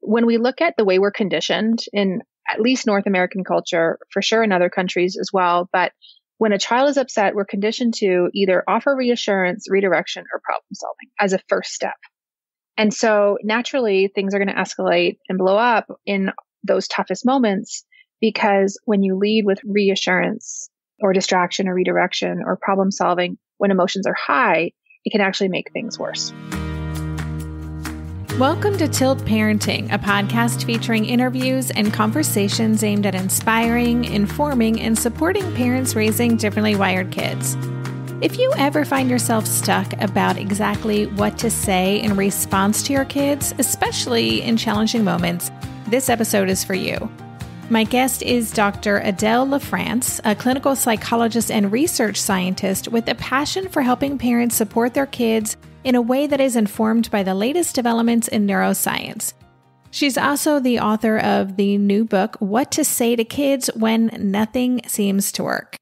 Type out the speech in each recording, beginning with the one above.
when we look at the way we're conditioned in at least North American culture, for sure in other countries as well, but when a child is upset, we're conditioned to either offer reassurance, redirection, or problem solving as a first step. And so naturally, things are going to escalate and blow up in those toughest moments, because when you lead with reassurance or distraction or redirection or problem solving, when emotions are high, it can actually make things worse. Welcome to Tilt Parenting, a podcast featuring interviews and conversations aimed at inspiring, informing, and supporting parents raising differently wired kids. If you ever find yourself stuck about exactly what to say in response to your kids, especially in challenging moments, this episode is for you. My guest is Dr. Adele Lafrance, a clinical psychologist and research scientist with a passion for helping parents support their kids in a way that is informed by the latest developments in neuroscience. She's also the author of the new book, What to Say to Kids When Nothing Seems to Work.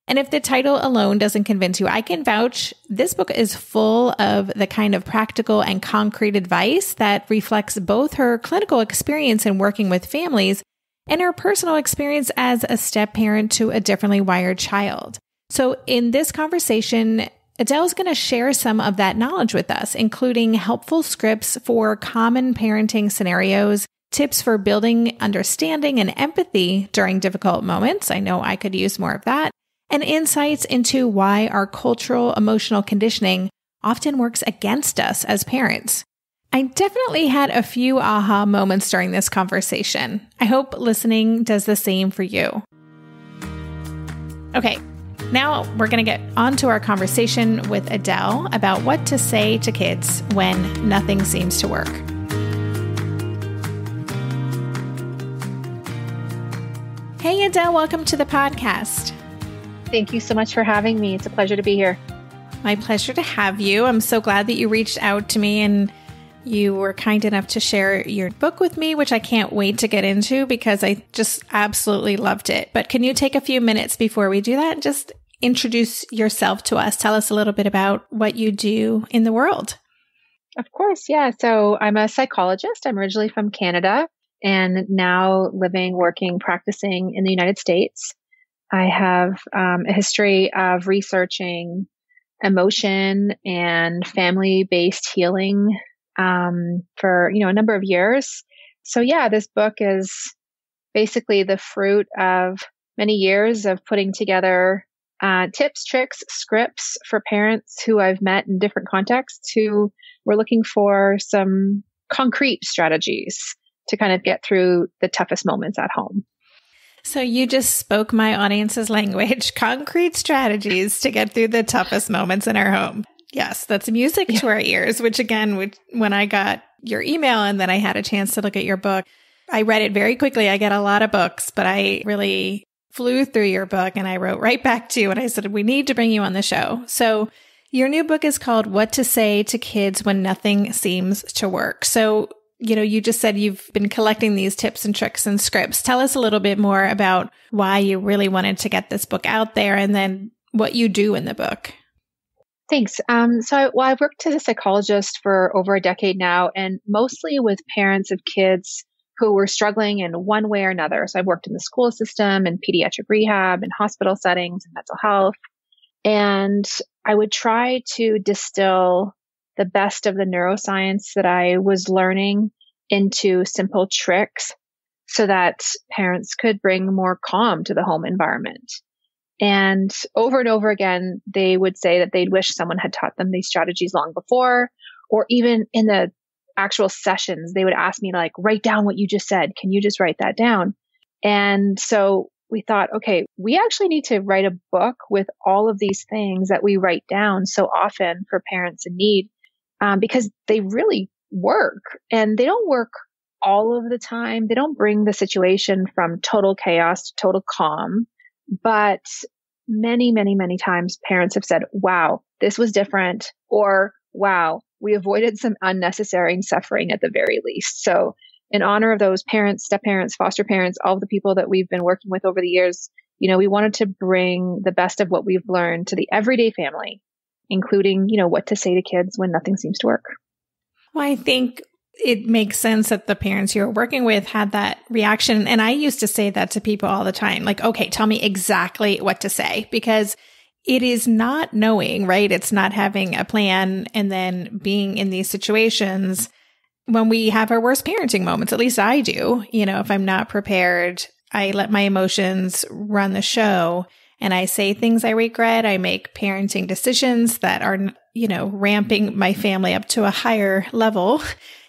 And if the title alone doesn't convince you, I can vouch this book is full of the kind of practical and concrete advice that reflects both her clinical experience in working with families and her personal experience as a step-parent to a differently wired child. So in this conversation, Adele's going to share some of that knowledge with us, including helpful scripts for common parenting scenarios, tips for building understanding and empathy during difficult moments. I know I could use more of that. And insights into why our cultural emotional conditioning often works against us as parents. I definitely had a few aha moments during this conversation. I hope listening does the same for you. Okay. Now we're going to get on to our conversation with Adele about what to say to kids when nothing seems to work. Hey Adele, welcome to the podcast. Thank you so much for having me. It's a pleasure to be here. My pleasure to have you. I'm so glad that you reached out to me and you were kind enough to share your book with me, which I can't wait to get into because I just absolutely loved it. But can you take a few minutes before we do that? Just introduce yourself to us. Tell us a little bit about what you do in the world. Of course. Yeah. So I'm a psychologist. I'm originally from Canada and now living, working, practicing in the United States. I have a history of researching emotion and family-based healing for, a number of years. So yeah, this book is basically the fruit of many years of putting together tips, tricks, scripts for parents who I've met in different contexts who were looking for some concrete strategies to kind of get through the toughest moments at home. So you just spoke my audience's language, concrete strategies to get through the toughest moments in our home. Yes, that's music to our ears, which again, when I got your email and then I had a chance to look at your book, I read it very quickly. I get a lot of books, but I really flew through your book and I wrote right back to you and I said, we need to bring you on the show. So your new book is called What to Say to Kids When Nothing Seems to Work. So, you just said you've been collecting these tips and tricks and scripts. Tell us a little bit more about why you really wanted to get this book out there and then what you do in the book. Thanks. I've worked as a psychologist for over a decade now, and mostly with parents of kids who were struggling in one way or another. So I've worked in the school system and pediatric rehab and hospital settings and mental health. And I would try to distill the best of the neuroscience that I was learning into simple tricks so that parents could bring more calm to the home environment. And over again, they would say that they'd wish someone had taught them these strategies long before, or even in the actual sessions, they would ask me to write down what you just said. Can you just write that down? And so we thought, okay, we actually need to write a book with all of these things that we write down so often for parents in need, because they really work and they don't work all of the time. They don't bring the situation from total chaos to total calm. But many, many, many times parents have said, wow, this was different, or wow, we avoided some unnecessary suffering at the very least. So in honor of those parents, step parents, foster parents, all of the people that we've been working with over the years, we wanted to bring the best of what we've learned to the everyday family, including, what to say to kids when nothing seems to work. Well, I think it makes sense that the parents you're working with had that reaction. And I used to say that to people all the time, like, okay, tell me exactly what to say, because it is not knowing, right? It's not having a plan and then being in these situations when we have our worst parenting moments. At least I do. If I'm not prepared, I let my emotions run the show and I say things I regret. I make parenting decisions that are, ramping my family up to a higher level.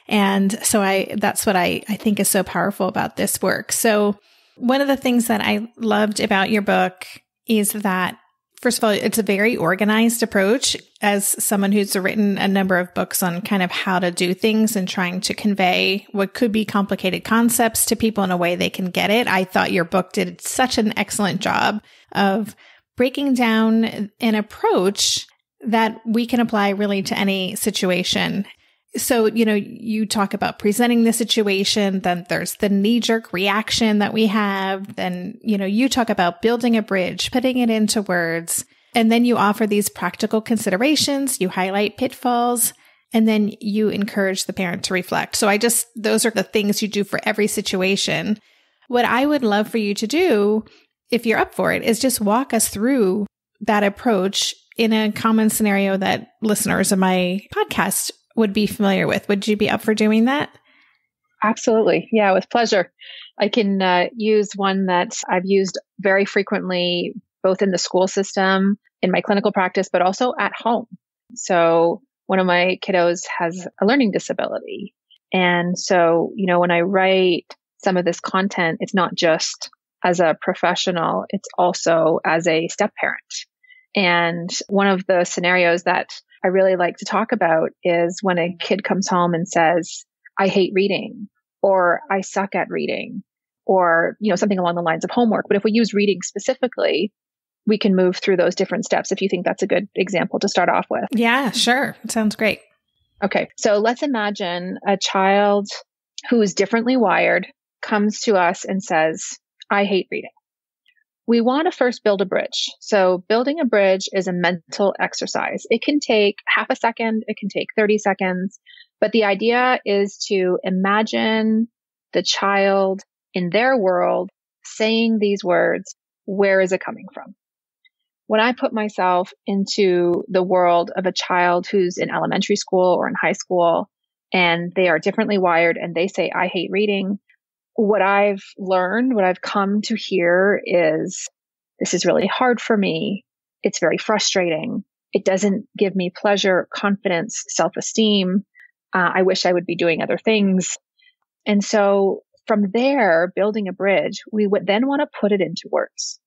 And so that's what I think is so powerful about this work. So one of the things that I loved about your book is that, first of all, it's a very organized approach. As someone who's written a number of books on kind of how to do things and trying to convey what could be complicated concepts to people in a way they can get it, I thought your book did such an excellent job of breaking down an approach that we can apply really to any situation. So, you talk about presenting the situation, then there's the knee-jerk reaction that we have. Then, you talk about building a bridge, putting it into words, and then you offer these practical considerations, you highlight pitfalls, and then you encourage the parent to reflect. So those are the things you do for every situation. What I would love for you to do, if you're up for it, is just walk us through that approach in a common scenario that listeners of my podcast would be familiar with. Would you be up for doing that? Absolutely. Yeah, with pleasure. I can use one that I've used very frequently, both in the school system, in my clinical practice, but also at home. So one of my kiddos has a learning disability. And so, when I write some of this content, it's not just as a professional, it's also as a step parent. And one of the scenarios that I really like to talk about is when a kid comes home and says, I hate reading, or I suck at reading, or, something along the lines of homework. But if we use reading specifically, we can move through those different steps if you think that's a good example to start off with. Yeah, sure. It sounds great. Okay. So let's imagine a child who is differently wired comes to us and says, I hate reading. We want to first build a bridge. So building a bridge is a mental exercise. It can take half a second. It can take 30 seconds. But the idea is to imagine the child in their world saying these words. Where is it coming from? When I put myself into the world of a child who's in elementary school or in high school, and they are differently wired and they say, I hate reading, what I've learned, what I've come to hear is, this is really hard for me. It's very frustrating. It doesn't give me pleasure, confidence, self-esteem. I wish I would be doing other things. And so from there, building a bridge, we would then want to put it into words.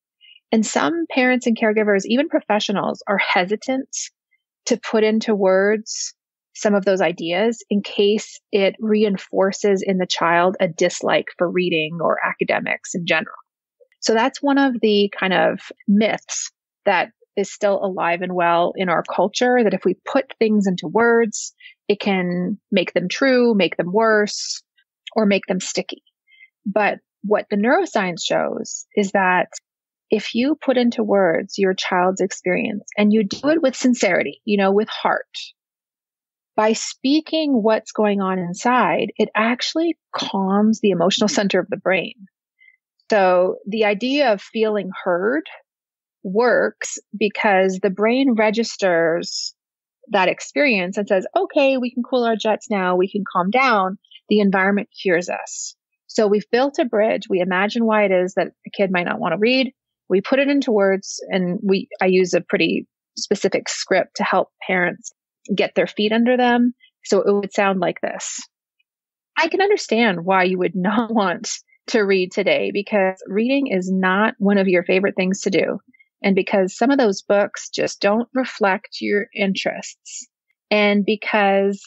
And some parents and caregivers, even professionals, are hesitant to put into words some of those ideas in case it reinforces in the child a dislike for reading or academics in general. So that's one of the kind of myths that is still alive and well in our culture, that if we put things into words, it can make them true, make them worse, or make them sticky. But what the neuroscience shows is that if you put into words your child's experience and you do it with sincerity, with heart, by speaking what's going on inside, it actually calms the emotional center of the brain. So the idea of feeling heard works because the brain registers that experience and says, okay, we can cool our jets now. We can calm down. The environment hears us. So we've built a bridge. We imagine why it is that a kid might not want to read. We put it into words, and I use a pretty specific script to help parents get their feet under them. So it would sound like this. I can understand why you would not want to read today, because reading is not one of your favorite things to do. And because some of those books just don't reflect your interests. And because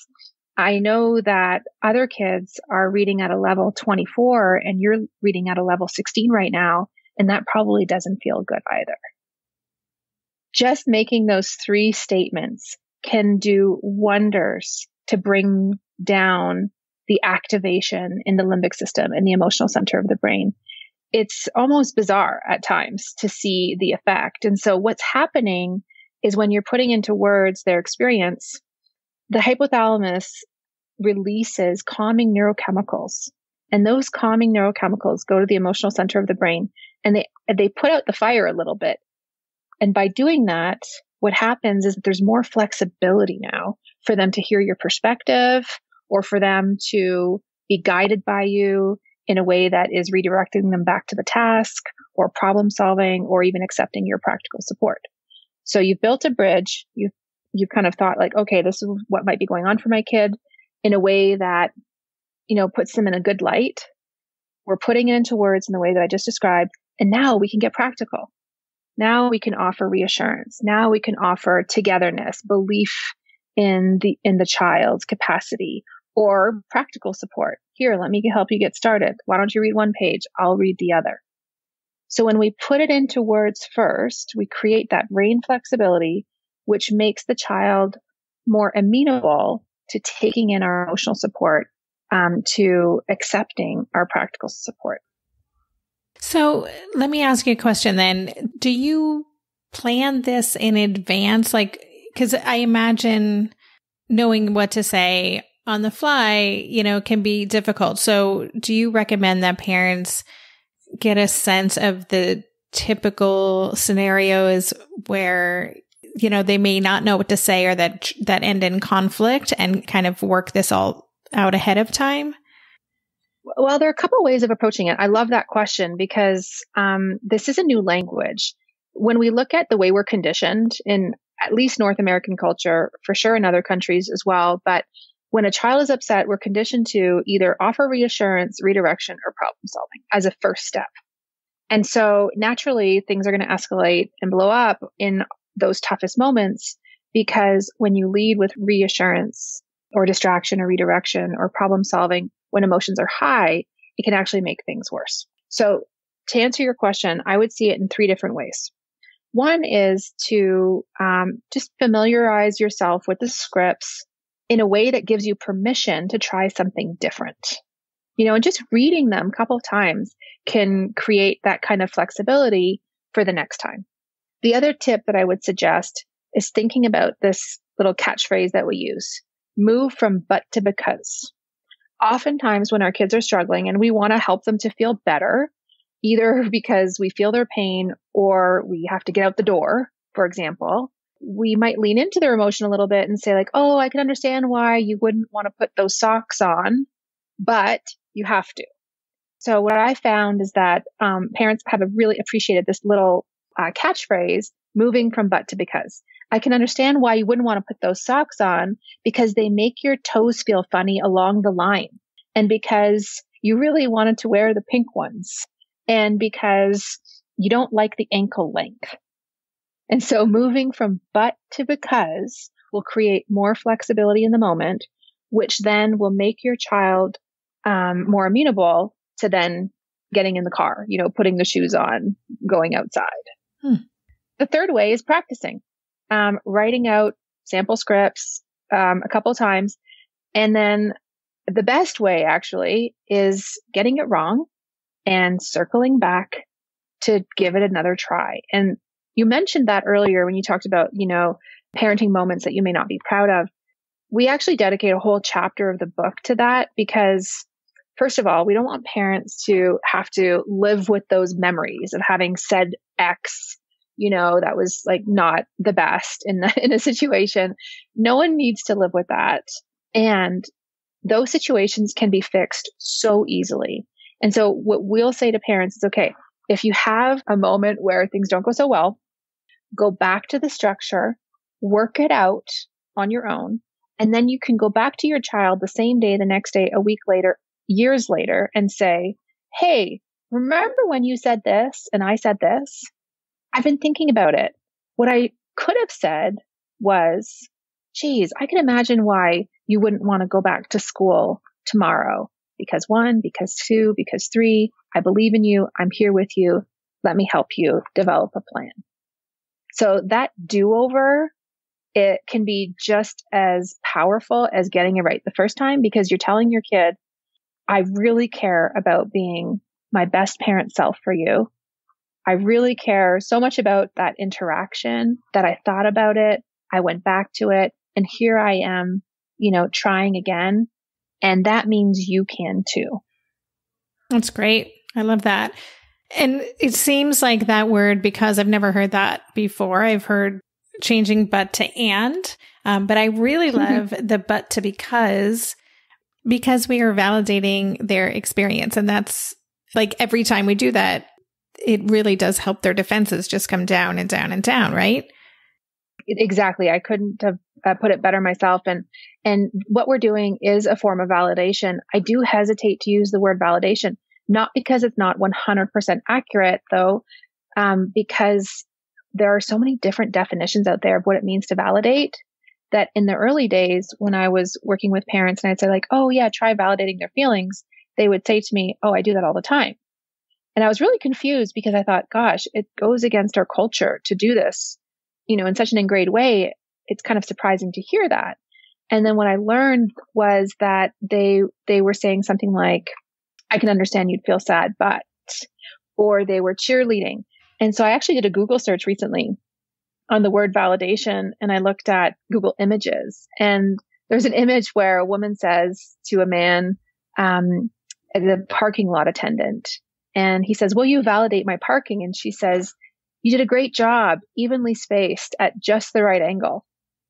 I know that other kids are reading at a level 24 and you're reading at a level 16 right now, and that probably doesn't feel good either. Just making those three statements can do wonders to bring down the activation in the limbic system and the emotional center of the brain. It's almost bizarre at times to see the effect. And so what's happening is when you're putting into words their experience, the hypothalamus releases calming neurochemicals. And those calming neurochemicals go to the emotional center of the brain, and they put out the fire a little bit. And by doing that, what happens is that there's more flexibility now for them to hear your perspective, or for them to be guided by you in a way that is redirecting them back to the task or problem solving, or even accepting your practical support. So you've built a bridge. You've kind of thought like, okay, this is what might be going on for my kid in a way that, puts them in a good light. We're putting it into words in the way that I just described. And now we can get practical. Now we can offer reassurance. Now we can offer togetherness, belief in the child's capacity, or practical support. Here, let me help you get started. Why don't you read one page? I'll read the other. So when we put it into words first, we create that brain flexibility, which makes the child more amenable to taking in our emotional support, to accepting our practical support. So let me ask you a question then. Do you plan this in advance? Like, because I imagine knowing what to say on the fly, can be difficult. So do you recommend that parents get a sense of the typical scenarios where, they may not know what to say, or that end in conflict, and kind of work this all out ahead of time? Well, there are a couple of ways of approaching it. I love that question because this is a new language. When we look at the way we're conditioned in at least North American culture, for sure in other countries as well, but when a child is upset, we're conditioned to either offer reassurance, redirection, or problem solving as a first step. And so naturally, things are going to escalate and blow up in those toughest moments, because when you lead with reassurance or distraction or redirection or problem solving, when emotions are high, it can actually make things worse. So to answer your question, I would see it in 3 different ways. One is to just familiarize yourself with the scripts in a way that gives you permission to try something different. And just reading them a couple of times can create that kind of flexibility for the next time. The other tip that I would suggest is thinking about this little catchphrase that we use: move from but to because. Oftentimes when our kids are struggling and we want to help them to feel better, either because we feel their pain or we have to get out the door, for example, we might lean into their emotion a little bit and say like, oh, I can understand why you wouldn't want to put those socks on, but you have to. So what I found is that parents have really appreciated this little catchphrase, moving from but to because. I can understand why you wouldn't want to put those socks on, because they make your toes feel funny along the line, and because you really wanted to wear the pink ones, and because you don't like the ankle length. And so moving from but to because will create more flexibility in the moment, which then will make your child more amenable to then getting in the car, putting the shoes on, going outside. The third way is practicing, writing out sample scripts a couple of times. And then the best way actually is getting it wrong and circling back to give it another try. And you mentioned that earlier when you talked about, parenting moments that you may not be proud of. We actually dedicate a whole chapter of the book to that, because first of all, we don't want parents to have to live with those memories of having said X, that was like not the best in a situation. No one needs to live with that. And those situations can be fixed so easily. And so what we'll say to parents is, okay, if you have a moment where things don't go so well, go back to the structure, work it out on your own. And then you can go back to your child the same day, the next day, a week later, years later, and say, hey, remember when you said this and I said this? I've been thinking about it. What I could have said was, geez, I can imagine why you wouldn't want to go back to school tomorrow. Because 1, because 2, because 3, I believe in you. I'm here with you. Let me help you develop a plan. So that do-over, it can be just as powerful as getting it right the first time, because you're telling your kid, I really care about being my best parent self for you. I really care so much about that interaction that I thought about it. I went back to it, and here I am, trying again. And that means you can too. That's great. I love that. And it seems like that word, because I've never heard that before. I've heard changing but to and, but I really love the but to because we are validating their experience. And that's like every time we do that, it really does help their defenses just come down and down and down, right? Exactly. I couldn't have put it better myself. And what we're doing is a form of validation. I do hesitate to use the word validation, not because it's not 100% accurate though, because there are so many different definitions out there of what it means to validate that in the early days when I was working with parents and I'd say like, oh yeah, try validating their feelings. They would say to me, oh, I do that all the time. And I was really confused because I thought, gosh, it goes against our culture to do this, in such an ingrained way. It's kind of surprising to hear that. And then what I learned was that they were saying something like, I can understand you'd feel sad, but, or they were cheerleading. And so I actually did a Google search recently on the word validation, and I looked at Google Images, and there's an image where a woman says to a man, the parking lot attendant, and he says, will you validate my parking? And she says, you did a great job, evenly spaced at just the right angle.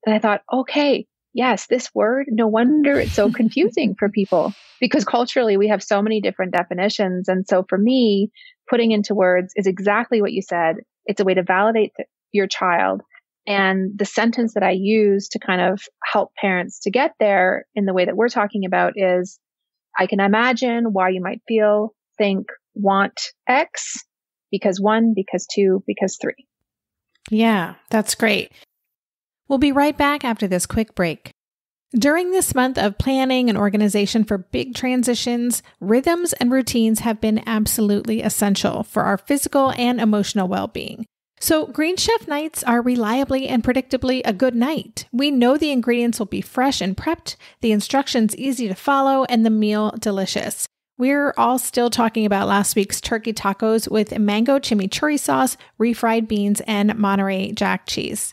And I thought, okay, yes, this word, no wonder it's so confusing for people, because culturally we have so many different definitions. And so for me, putting into words is exactly what you said. It's a way to validate your child. And the sentence that I use to kind of help parents to get there in the way that we're talking about is, I can imagine why you might feel, think, want X, because 1, because 2, because 3. Yeah, that's great. We'll be right back after this quick break. During this month of planning and organization for big transitions, rhythms and routines have been absolutely essential for our physical and emotional well-being. So Green Chef nights are reliably and predictably a good night. We know the ingredients will be fresh and prepped, the instructions easy to follow, and the meal delicious. We're all still talking about last week's turkey tacos with mango chimichurri sauce, refried beans, and Monterey Jack cheese.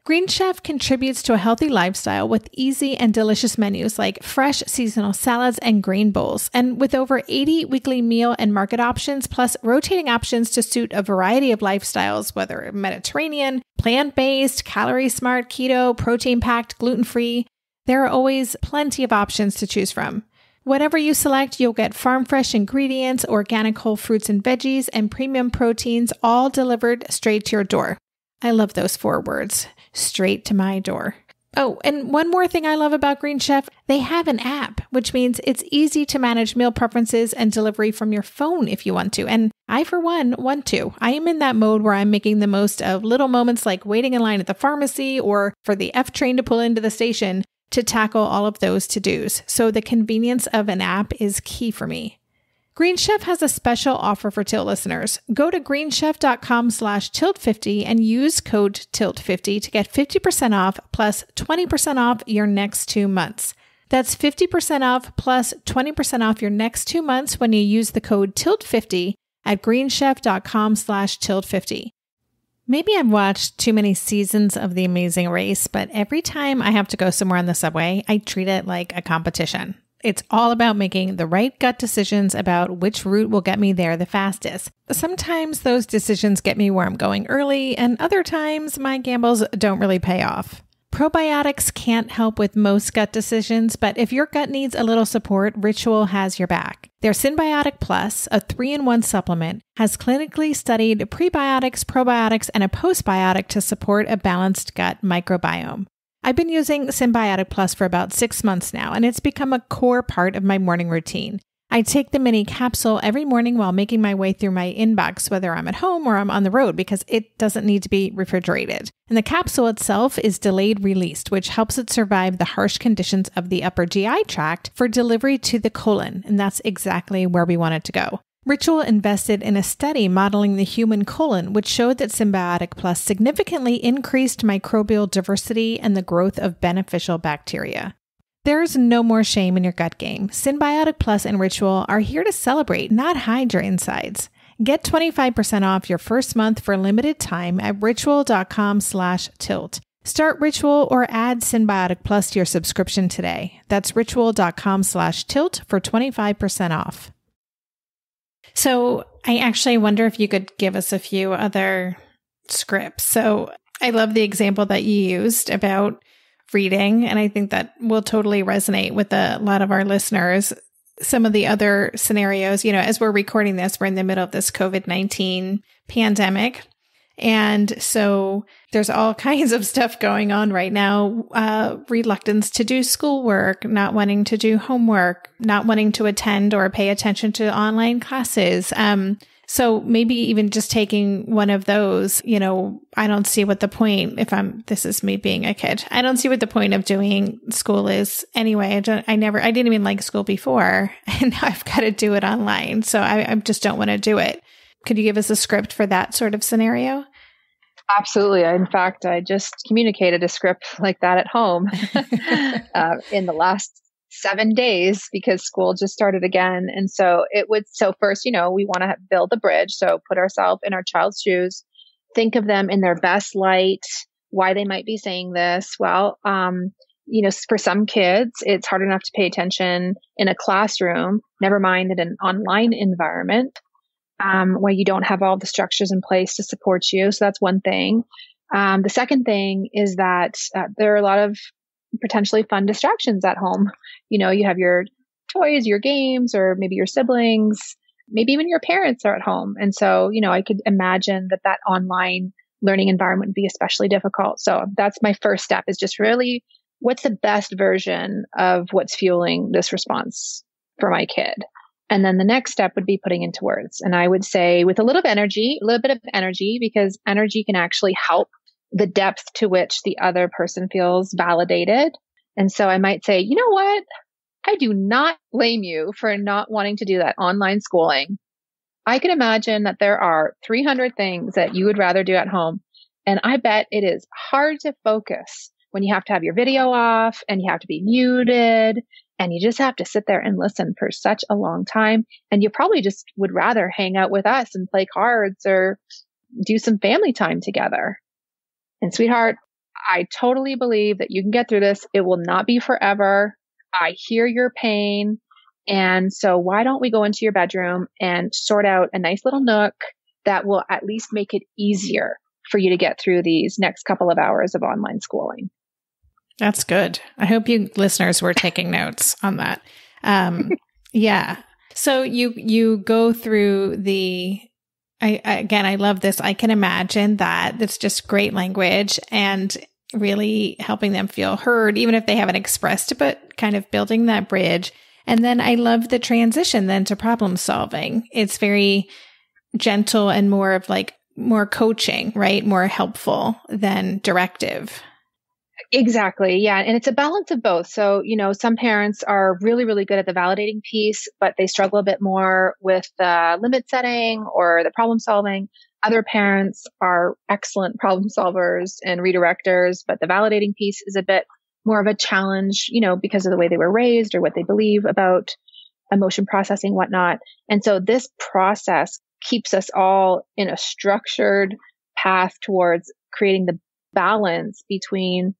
Green Chef contributes to a healthy lifestyle with easy and delicious menus like fresh seasonal salads and grain bowls, and with over 80 weekly meal and market options, plus rotating options to suit a variety of lifestyles, whether Mediterranean, plant-based, calorie-smart, keto, protein-packed, gluten-free. There are always plenty of options to choose from. Whatever you select, you'll get farm-fresh ingredients, organic whole fruits and veggies, and premium proteins, all delivered straight to your door. I love those 4 words. Straight to my door. Oh, and one more thing I love about Green Chef, they have an app, which means it's easy to manage meal preferences and delivery from your phone if you want to. And I, for one, want to. I am in that mode where I'm making the most of little moments like waiting in line at the pharmacy or for the F train to pull into the station to tackle all of those to-dos. So the convenience of an app is key for me. Green Chef has a special offer for Tilt listeners. Go to greenchef.com/tilt50 and use code TILT50 to get 50% off plus 20% off your next 2 months. That's 50% off plus 20% off your next 2 months when you use the code TILT50 at greenchef.com/tilt50. Maybe I've watched too many seasons of The Amazing Race, but every time I have to go somewhere on the subway, I treat it like a competition. It's all about making the right gut decisions about which route will get me there the fastest. Sometimes those decisions get me where I'm going early, and other times my gambles don't really pay off. Probiotics can't help with most gut decisions, but if your gut needs a little support, Ritual has your back. Their Synbiotic Plus, a 3-in-1 supplement, has clinically studied prebiotics, probiotics, and a postbiotic to support a balanced gut microbiome. I've been using Synbiotic Plus for about 6 months now, and it's become a core part of my morning routine. I take the mini capsule every morning while making my way through my inbox, whether I'm at home or I'm on the road, because it doesn't need to be refrigerated. And the capsule itself is delayed released, which helps it survive the harsh conditions of the upper GI tract for delivery to the colon, and that's exactly where we want it to go. Ritual invested in a study modeling the human colon, which showed that Synbiotic Plus significantly increased microbial diversity and the growth of beneficial bacteria. There's no more shame in your gut game. Synbiotic Plus and Ritual are here to celebrate, not hide your insides. Get 25% off your first month for a limited time at ritual.com/tilt. Start Ritual or add Synbiotic Plus to your subscription today. That's ritual.com/tilt for 25% off. So I actually wonder if you could give us a few other scripts. So I love the example that you used about reading, and I think that will totally resonate with a lot of our listeners. Some of the other scenarios, as we're recording this, we're in the middle of this COVID-19 pandemic. And so there's all kinds of stuff going on right now. Reluctance to do schoolwork, not wanting to do homework, not wanting to attend or pay attention to online classes. So maybe even just taking one of those, I don't see what the point, this is me being a kid, I don't see what the point of doing school is anyway. I didn't even like school before, and now I've got to do it online. So I just don't want to do it. Could you give us a script for that sort of scenario? Absolutely. In fact, I just communicated a script like that at home in the last 7 days because school just started again. And so first, we want to build the bridge. So put ourselves in our child's shoes, think of them in their best light, why they might be saying this. Well, for some kids, it's hard enough to pay attention in a classroom, never mind in an online environment. Where you don't have all the structures in place to support you. So that's one thing. The second thing is that there are a lot of potentially fun distractions at home. You have your toys, your games, or maybe your siblings, maybe even your parents are at home. And so, I could imagine that online learning environment would be especially difficult. So that's my first step, is just really what's the best version of what's fueling this response for my kid. And then the next step would be putting into words. And I would say with a little bit of energy, because energy can actually help the depth to which the other person feels validated. And so I might say, you know what? I do not blame you for not wanting to do that online schooling. I can imagine that there are 300 things that you would rather do at home. And I bet it is hard to focus when you have to have your video off and you have to be muted. And you just have to sit there and listen for such a long time. And you probably just would rather hang out with us and play cards or do some family time together. And sweetheart, I totally believe that you can get through this. It will not be forever. I hear your pain. And so why don't we go into your bedroom and sort out a nice little nook that will at least make it easier for you to get through these next couple of hours of online schooling. That's good. I hope you listeners were taking notes on that. Yeah. So you go through I love this. I can imagine that it's just great language and really helping them feel heard, even if they haven't expressed it, but kind of building that bridge. And then I love the transition then to problem solving. It's very gentle and more of more coaching, right? More helpful than directive. Exactly. Yeah. And it's a balance of both. So, some parents are really, really good at the validating piece, but they struggle a bit more with the limit setting or the problem solving. Other parents are excellent problem solvers and redirectors, but the validating piece is a bit more of a challenge, because of the way they were raised or what they believe about emotion processing, whatnot. And so this process keeps us all in a structured path towards creating the balance between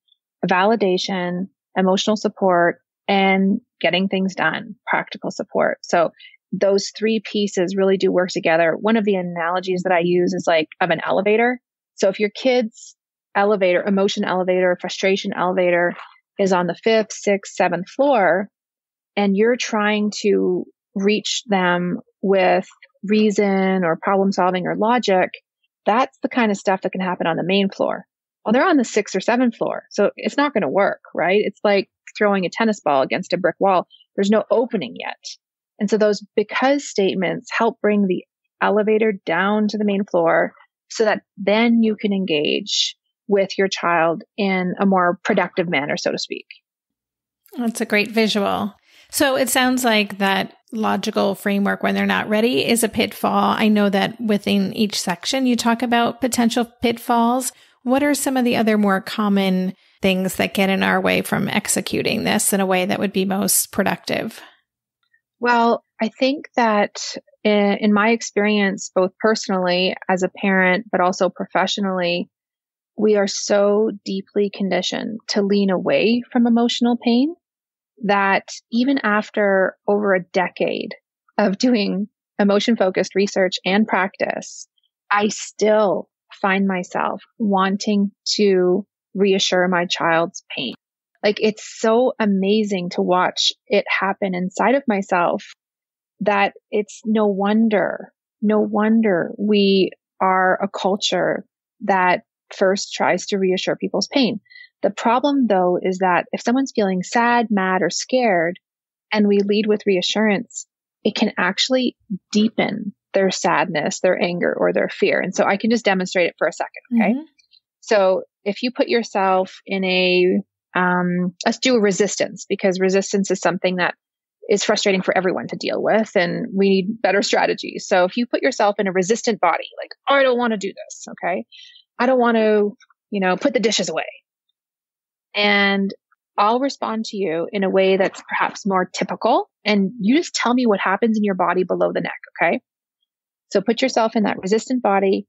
validation, emotional support, and getting things done, practical support. So those three pieces really do work together. One of the analogies that I use is of an elevator. So if your kid's emotion elevator, frustration elevator is on the 5th, 6th, 7th floor, and you're trying to reach them with reason or problem solving or logic, that's the kind of stuff that can happen on the main floor. Well, they're on the 6th or 7th floor, so it's not going to work, right? It's like throwing a tennis ball against a brick wall. There's no opening yet. And so those because statements help bring the elevator down to the main floor so that then you can engage with your child in a more productive manner, so to speak. That's a great visual. So it sounds like that logical framework when they're not ready is a pitfall. I know that within each section you talk about potential pitfalls. What are some of the other more common things that get in our way from executing this in a way that would be most productive? Well, I think that in my experience, both personally as a parent, but also professionally, we are so deeply conditioned to lean away from emotional pain that even after over a decade of doing emotion-focused research and practice, I still find myself wanting to reassure my child's pain. Like, it's so amazing to watch it happen inside of myself that it's no wonder we are a culture that first tries to reassure people's pain. The problem, though, is that if someone's feeling sad, mad, or scared, and we lead with reassurance, it can actually deepen their sadness, their anger, or their fear. And so I can just demonstrate it for a second, okay? Mm-hmm. So if you put yourself in let's do a resistance, because resistance is something that is frustrating for everyone to deal with, and we need better strategies. So if you put yourself in a resistant body, like, oh, I don't want to do this, okay? I don't want to, put the dishes away. And I'll respond to you in a way that's perhaps more typical. And you just tell me what happens in your body below the neck, okay? So put yourself in that resistant body.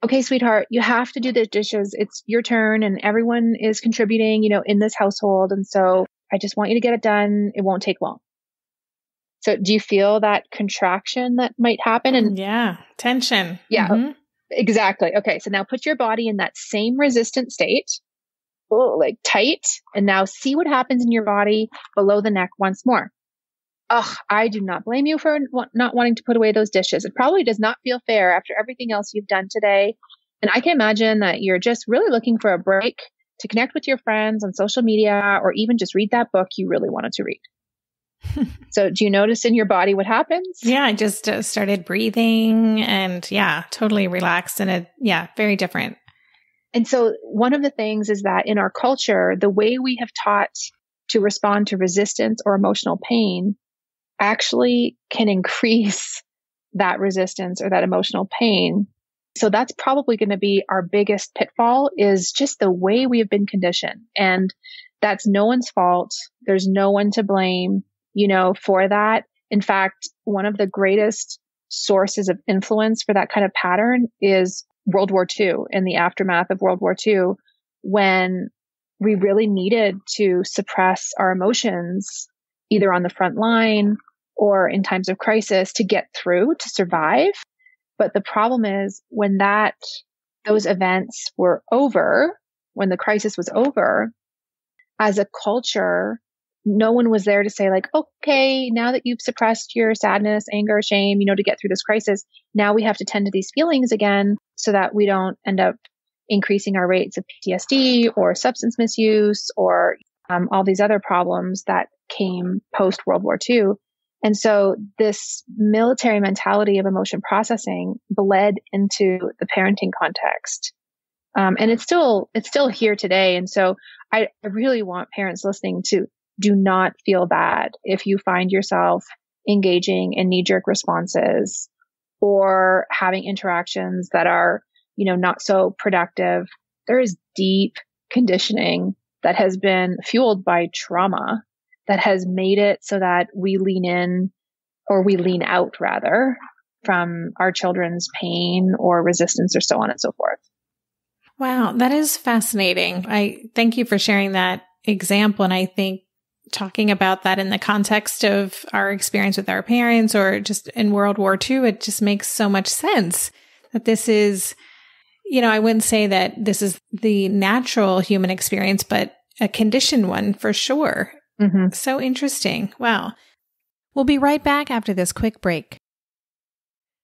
Okay, sweetheart, you have to do the dishes. It's your turn and everyone is contributing, in this household. And so I just want you to get it done. It won't take long. So do you feel that contraction that might happen? And yeah, tension. Yeah, exactly. Okay, so now put your body in that same resistant state. Like tight, and now see what happens in your body below the neck once more. I do not blame you for not wanting to put away those dishes. It probably does not feel fair after everything else you've done today. And I can imagine that you're just really looking for a break to connect with your friends on social media, or even just read that book you really wanted to read. So do you notice in your body what happens? Yeah, I just started breathing and totally relaxed, and very different. And so one of the things is that in our culture, the way we have taught to respond to resistance or emotional pain actually can increase that resistance or that emotional pain. So that's probably going to be our biggest pitfall, is just the way we have been conditioned. And that's no one's fault. There's no one to blame, for that. In fact, one of the greatest sources of influence for that kind of pattern is World War II, in the aftermath of World War II, when we really needed to suppress our emotions, either on the front line or in times of crisis, to get through, to survive. But the problem is, when those events were over, when the crisis was over, as a culture, no one was there to say, like, okay, now that you've suppressed your sadness, anger, shame, to get through this crisis, now we have to tend to these feelings again so that we don't end up increasing our rates of PTSD or substance misuse or all these other problems that came post World War II. And so this military mentality of emotion processing bled into the parenting context. And it's still here today. And so I really want parents listening to do not feel bad if you find yourself engaging in knee-jerk responses or having interactions that are, not so productive. There is deep conditioning that has been fueled by trauma that has made it so that we lean in, or we lean out rather, from our children's pain or resistance or so on and so forth. Wow, that is fascinating. I thank you for sharing that example. And I think talking about that in the context of our experience with our parents, or just in World War II, it just makes so much sense that this is, I wouldn't say that this is the natural human experience, but a conditioned one for sure. Mm-hmm. So interesting. Wow. We'll be right back after this quick break.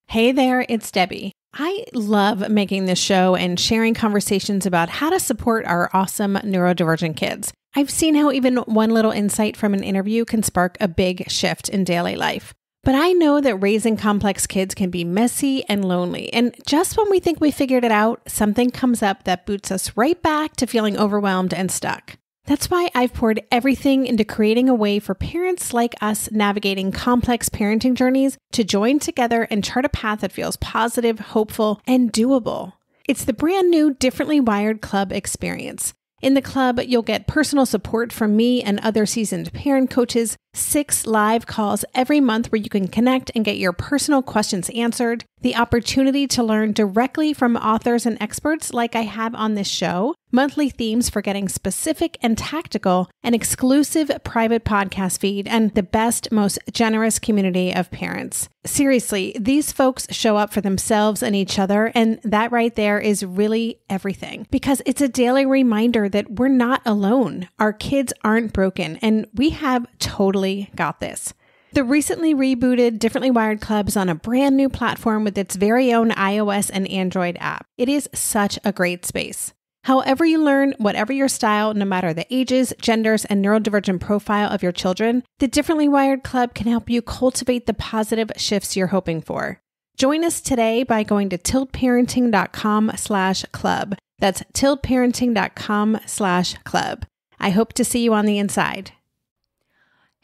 Hey there, it's Debbie. I love making this show and sharing conversations about how to support our awesome neurodivergent kids. I've seen how even one little insight from an interview can spark a big shift in daily life. But I know that raising complex kids can be messy and lonely. And just when we think we figured it out, something comes up that boots us right back to feeling overwhelmed and stuck. That's why I've poured everything into creating a way for parents like us navigating complex parenting journeys to join together and chart a path that feels positive, hopeful, and doable. It's the brand new Differently Wired Club experience. In the club, you'll get personal support from me and other seasoned parent coaches, 6 live calls every month where you can connect and get your personal questions answered, the opportunity to learn directly from authors and experts like I have on this show, monthly themes for getting specific and tactical, an exclusive private podcast feed, and the best, most generous community of parents. Seriously, these folks show up for themselves and each other, and that right there is really everything, because it's a daily reminder that we're not alone. Our kids aren't broken, and we have totally got this. The recently rebooted Differently Wired Club is on a brand new platform with its very own iOS and Android app. It is such a great space. However you learn, whatever your style, no matter the ages, genders, and neurodivergent profile of your children, the Differently Wired Club can help you cultivate the positive shifts you're hoping for. Join us today by going to tiltparenting.com/club. That's tiltparenting.com/club. I hope to see you on the inside.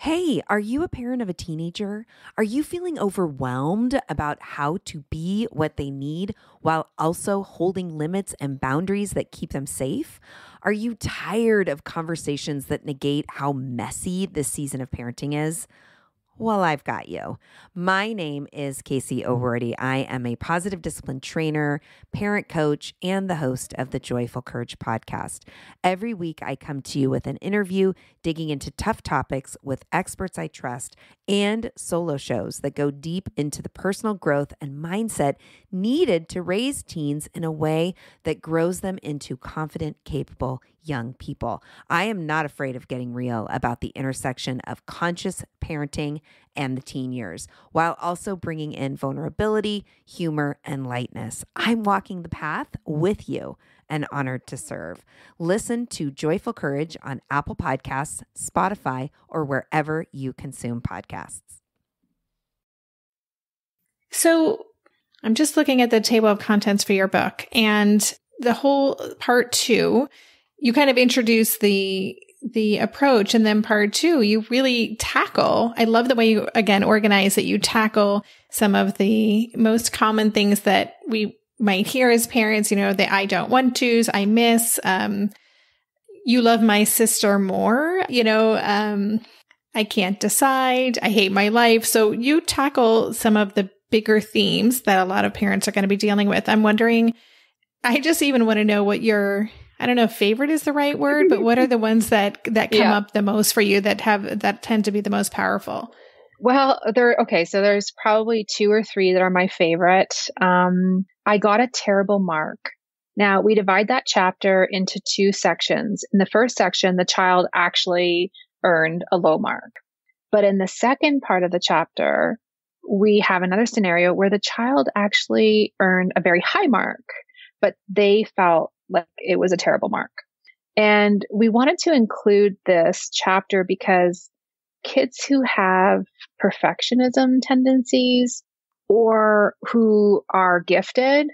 Hey, are you a parent of a teenager? Are you feeling overwhelmed about how to be what they need while also holding limits and boundaries that keep them safe? Are you tired of conversations that negate how messy this season of parenting is? Well, I've got you. My name is Casey O'Rourke. I am a positive discipline trainer, parent coach, and the host of the Joyful Courage podcast. Every week, I come to you with an interview digging into tough topics with experts I trust and solo shows that go deep into the personal growth and mindset needed to raise teens in a way that grows them into confident, capable young people. I am not afraid of getting real about the intersection of conscious parenting and the teen years, while also bringing in vulnerability, humor, and lightness. I'm walking the path with you and honored to serve. Listen to Joyful Courage on Apple Podcasts, Spotify, or wherever you consume podcasts. So I'm just looking at the table of contents for your book, and the whole part 2, you kind of introduce the approach, and then part 2, you really tackle. I love the way you, again, organize that you tackle some of the most common things that we might hear as parents, the I don't want to's, I miss, you love my sister more, I can't decide, I hate my life. So you tackle some of the bigger themes that a lot of parents are going to be dealing with. I'm wondering, I just even want to know what your, I don't know if favorite is the right word, but what are the ones that come up the most for you that tend to be the most powerful? Well, so there's probably 2 or 3 that are my favorite. I got a terrible mark. Now, we divide that chapter into 2 sections. In the first section, the child actually earned a low mark. But in the second part of the chapter, we have another scenario where the child actually earned a very high mark, but they felt like it was a terrible mark. And we wanted to include this chapter because kids who have perfectionism tendencies or who are gifted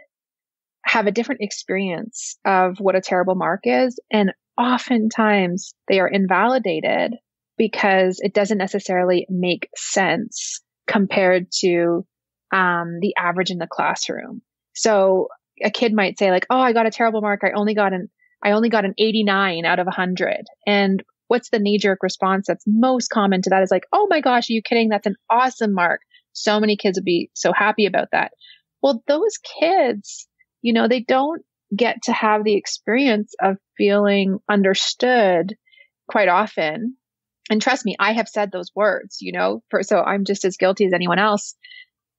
have a different experience of what a terrible mark is. And oftentimes they are invalidated because it doesn't necessarily make sense compared to the average in the classroom. So a kid might say like, oh, I got a terrible mark. I only got an 89 out of 100. And what's the knee-jerk response that's most common to that is like, oh my gosh, are you kidding? That's an awesome mark. So many kids would be so happy about that. Well, those kids, they don't get to have the experience of feeling understood quite often. And trust me, I have said those words, so I'm just as guilty as anyone else.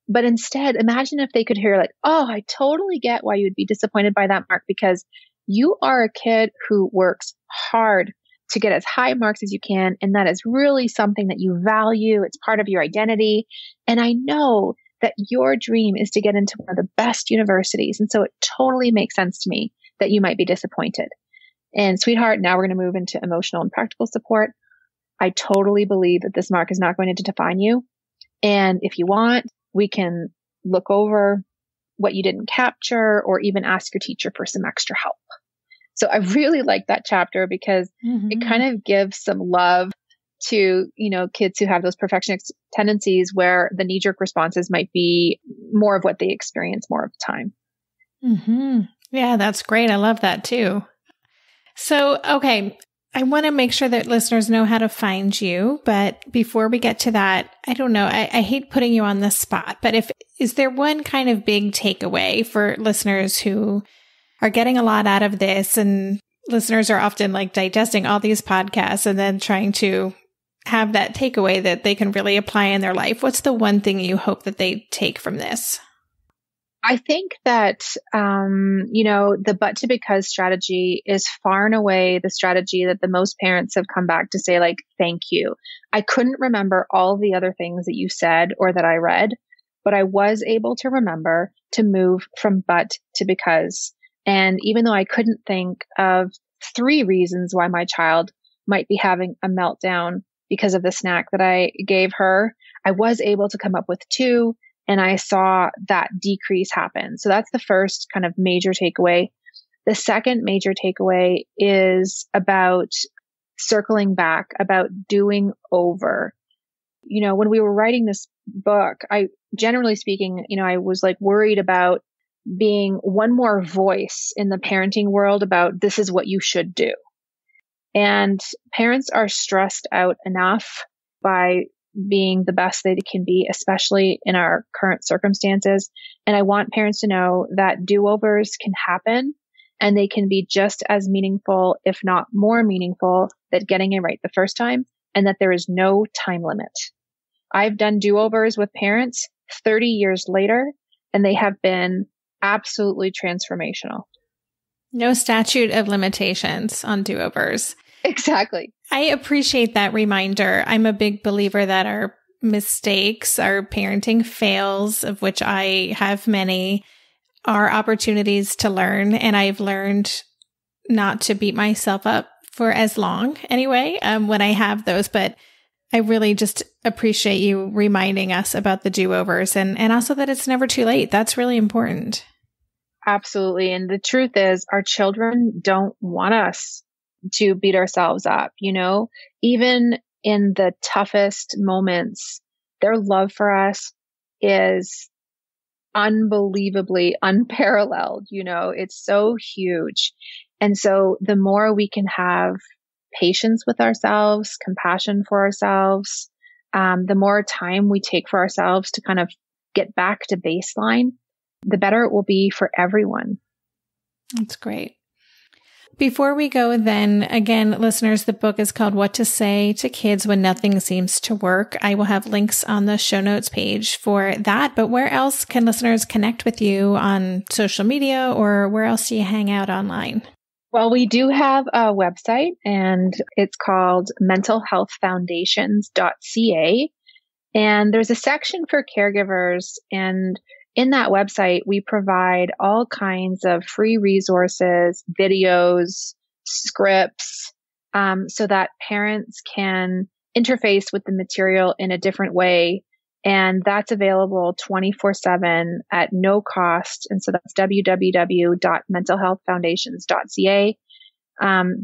But instead, imagine if they could hear like, oh, I totally get why you would be disappointed by that mark because you are a kid who works hard to get as high marks as you can. And that is really something that you value. It's part of your identity. And I know that your dream is to get into one of the best universities. And so it totally makes sense to me that you might be disappointed. And sweetheart, now we're going to move into emotional and practical support. I totally believe that this mark is not going to define you. And if you want, we can look over what you didn't capture or even ask your teacher for some extra help. So I really like that chapter because it kind of gives some love to, kids who have those perfectionist tendencies where the knee-jerk responses might be more of what they experience more of the time. Mm-hmm. Yeah, that's great. I love that too. So, okay. I want to make sure that listeners know how to find you. But before we get to that, I don't know, I hate putting you on the spot, but is there one kind of big takeaway for listeners who are getting a lot out of this, and listeners are often like digesting all these podcasts and then trying to have that takeaway that they can really apply in their life? What's the one thing you hope that they take from this? I think that, the but to because strategy is far and away the strategy that the most parents have come back to say, like, thank you. I couldn't remember all the other things that you said or that I read, but I was able to remember to move from but to because. And even though I couldn't think of 3 reasons why my child might be having a meltdown because of the snack that I gave her, I was able to come up with 2, and I saw that decrease happen. So that's the first kind of major takeaway. The second major takeaway is about circling back, about doing over. When we were writing this book, generally speaking, I was like worried about being one more voice in the parenting world about this is what you should do. And parents are stressed out enough by being the best they can be, especially in our current circumstances. And I want parents to know that do-overs can happen, and they can be just as meaningful, if not more meaningful, than getting it right the first time, and that there is no time limit. I've done do-overs with parents 30 years later, and they have been absolutely transformational. No statute of limitations on do-overs. Exactly. I appreciate that reminder. I'm a big believer that our mistakes, our parenting fails, of which I have many, are opportunities to learn. And I've learned not to beat myself up for as long anyway, when I have those. But I really just appreciate you reminding us about the do-overs and also that it's never too late. That's really important. Absolutely. And the truth is, our children don't want us to beat ourselves up. Even in the toughest moments, their love for us is unbelievably unparalleled. It's so huge. And so the more we can have patience with ourselves, compassion for ourselves, the more time we take for ourselves to kind of get back to baseline, the better it will be for everyone. That's great. Before we go then, again, listeners, the book is called What to Say to Kids When Nothing Seems to Work. I will have links on the show notes page for that. But where else can listeners connect with you on social media, or where else do you hang out online? Well, we do have a website, and it's called mentalhealthfoundations.ca. And there's a section for caregivers, and in that website, we provide all kinds of free resources, videos, scripts, so that parents can interface with the material in a different way. And that's available 24/7 at no cost. And so that's www.mentalhealthfoundations.ca.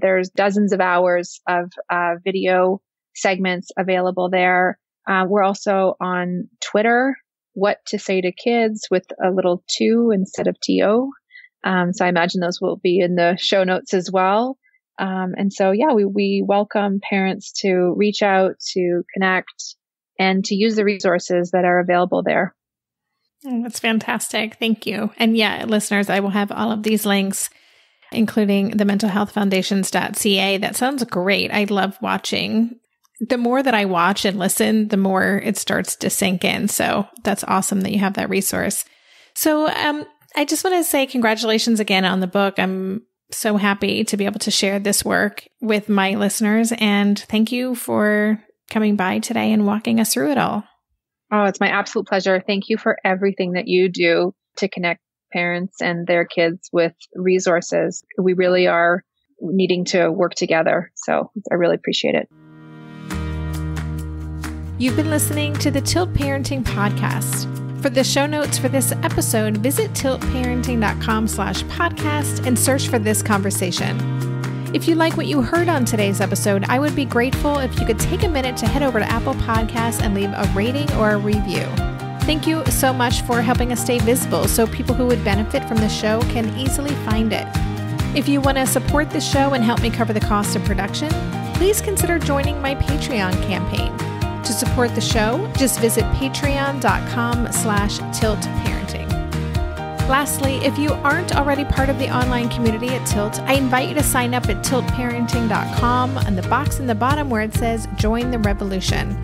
There's dozens of hours of video segments available there. We're also on Twitter, What to Say to Kids with a little 2 instead of TO. So I imagine those will be in the show notes as well. And so, we welcome parents to reach out, to connect, and to use the resources that are available there. Oh, that's fantastic. Thank you. And listeners, I will have all of these links, including the mentalhealthfoundations.ca. That sounds great. I love watching. The more that I watch and listen, the more it starts to sink in. So that's awesome that you have that resource. So I just want to say congratulations again on the book. I'm so happy to be able to share this work with my listeners. And thank you for coming by today and walking us through it all. Oh, it's my absolute pleasure. Thank you for everything that you do to connect parents and their kids with resources. We really are needing to work together. So I really appreciate it. You've been listening to the Tilt Parenting Podcast. For the show notes for this episode, visit tiltparenting.com/podcast and search for this conversation. If you like what you heard on today's episode, I would be grateful if you could take a minute to head over to Apple Podcasts and leave a rating or a review. Thank you so much for helping us stay visible so people who would benefit from the show can easily find it. If you want to support the show and help me cover the cost of production, please consider joining my Patreon campaign. To support the show, just visit patreon.com/tiltparenting. Lastly, if you aren't already part of the online community at Tilt, I invite you to sign up at tiltparenting.com on the box in the bottom where it says Join the Revolution.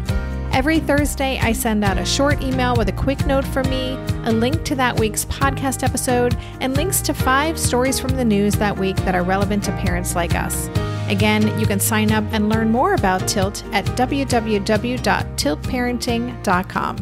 Every Thursday, I send out a short email with a quick note from me, a link to that week's podcast episode, and links to 5 stories from the news that week that are relevant to parents like us. Again, you can sign up and learn more about Tilt at www.tiltparenting.com.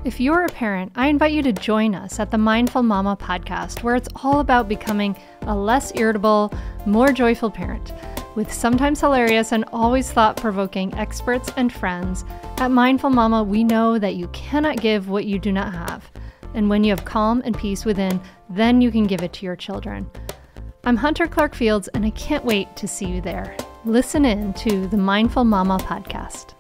If you're a parent, I invite you to join us at the Mindful Mama podcast, where it's all about becoming a less irritable, more joyful parent. With sometimes hilarious and always thought-provoking experts and friends, at Mindful Mama, we know that you cannot give what you do not have. And when you have calm and peace within, then you can give it to your children. I'm Hunter Clark Fields, and I can't wait to see you there. Listen in to the Mindful Mama podcast.